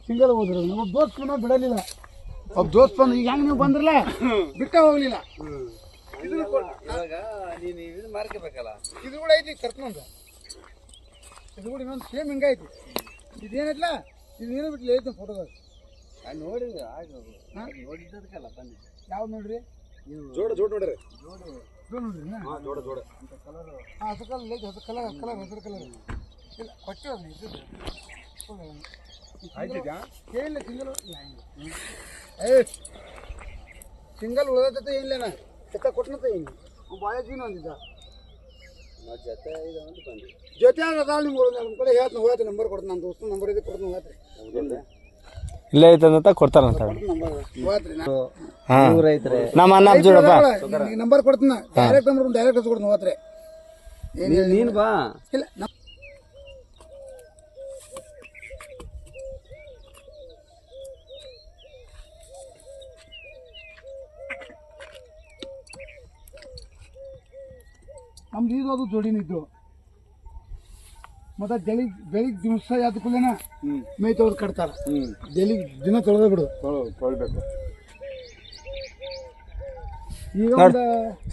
Single ಹೋದ್ರು ನಮ್ಮ ದೋಸ್ತ ಬಿಡಲಿಲ್ಲ. ಒಬ್ಬ ದೋಸ್ತ್ ಬಂದು ಈಗ ಹೆಂಗೆ ನೀವು ಬಂದ್ರಲ್ಲ ಬಿಟ್ಟ ಹೋಗ್ಲಿಲ್ಲ. ಮಾರ್ಕೋಬೇಕಲ್ಲ ಇದು ಕೂಡ ಐತಿ ಕರ್ಕೊಂಡ್ ಇದು ಕೂಡ ಇನ್ನೊಂದು ಸೇಮ್ ಹಿಂಗೈತಿ. ಇದೇನಿಲ್ಲ ಇದು ನೀರು ಬಿಟ್ಲಿ ಐತಿ ಫೋಟೋದಾಗ ನೋಡಿ ನೋಡಿದ್ದಲ್ಲ ಬಂದಿದ್ದೆ. ಯಾವ್ದು ನೋಡ್ರಿ ಜೋಡ ನೋಡ್ರಿ ನೋಡ್ರಿ ಹೊಸ ಕಲರ್ ಹೆಸರು ಕಲರ್ ಇಲ್ಲ ಕೊಟ್ಟಿರೋದು ಏನಿಲ್ಲ ಸಿಂಗಲ್ ಉಳಿದ ಏನಿಲ್ಲ ಎತ್ತ ಕೊಟ್ಟನತ್ತ ಏನು ಬಾಯ ಜೀನು ಅಂದಿದ್ದ ಜೊತೆ ಅದಾವ ನಿಮ್ಗೆ ನಮ್ಮ ಕಡೆ ಹೇಳ್ತೀನಿ ಹೋಗ್ತೀನಿ ನಂಬರ್ ಕೊಡ್ತೀನಿ. ನನ್ನ ದೋಸ್ತ ನಂಬರ್ ಇದೆ ಕೊಡ್ತೀನಿ ಹೋಗ್ರಿ ಇಲ್ಲೇ ಐತಂತ ಕೊಡ್ತಾರಂತ ನಮ್ಮ ಅಣ್ಣ ನಂಬರ್ ಕೊಡ್ತೀನಿ. ಡೈರೆಕ್ಟ್ ನಂಬರ್ ಡೈರೆಕ್ಟ್ ಹಚ್ಕೊಡ್ತೀನಿ ಹೋಗ್ರಿ. ನೀನು ಬಾ ಇಲ್ಲ ನಮ್ದು ಇದು ಅದು ಜೋಡಿನಿದ್ದು ಮತ್ತೆ ಬೆಳಿಗ್ಗೆ ದಿವಸ ಯಾವ್ದು ಕೂಲೇನ ಮೈ ತೊಳೆದು ಕಟ್ತಾರ. ಬೆಳಿಗ್ಗೆ ದಿನ ತೊಳೆದ ಬಿಡು ತೊಳ್ಬೇಕು. ಈಗ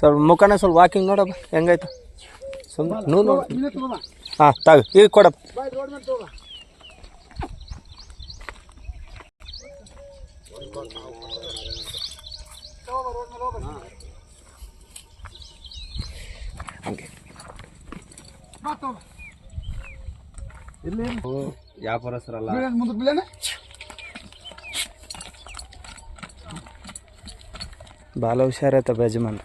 ಸ್ವಲ್ಪ ಮುಖನೇ ಸ್ವಲ್ಪ ವಾಕಿಂಗ್ ನೋಡಪ್ಪ ಹೆಂಗಾಯ್ತು ಸುಮ್ಮನೆ ನೋಡು. ನೀನೇ ತಗೋಬಾ ಹಾಂ ತಗ ಈಗ ಕೊಡಪ್ಪ. ಬಾಯ್ ರೋಡ್ ಮೇಲೆ ತಗೋಬಾ. ರೋಡ್ ಮೇಲೆ ಹೋಗ್ಬಾ ಹಂಗೆ ಬಾ ತಗೋಬಾ. ಇಲ್ಲಿ ವ್ಯಾಪಾರಸ್ಥರಲ್ಲ ಮುಂದೆ ಬಿಲೇನ ಭಾಳ ಹುಷಾರೈತ ಬೇಜಮಾನ್.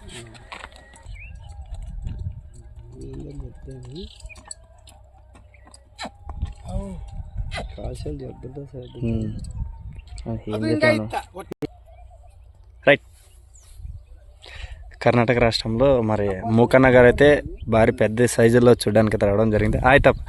రైట్. కర్ణాటక రాష్ట్రంలో మరి మూకనగర్ అయితే భారీ పెద్ద సైజులో చూడడానికి రావడం జరిగింది. ఆಯ್ತಪ್ಪ.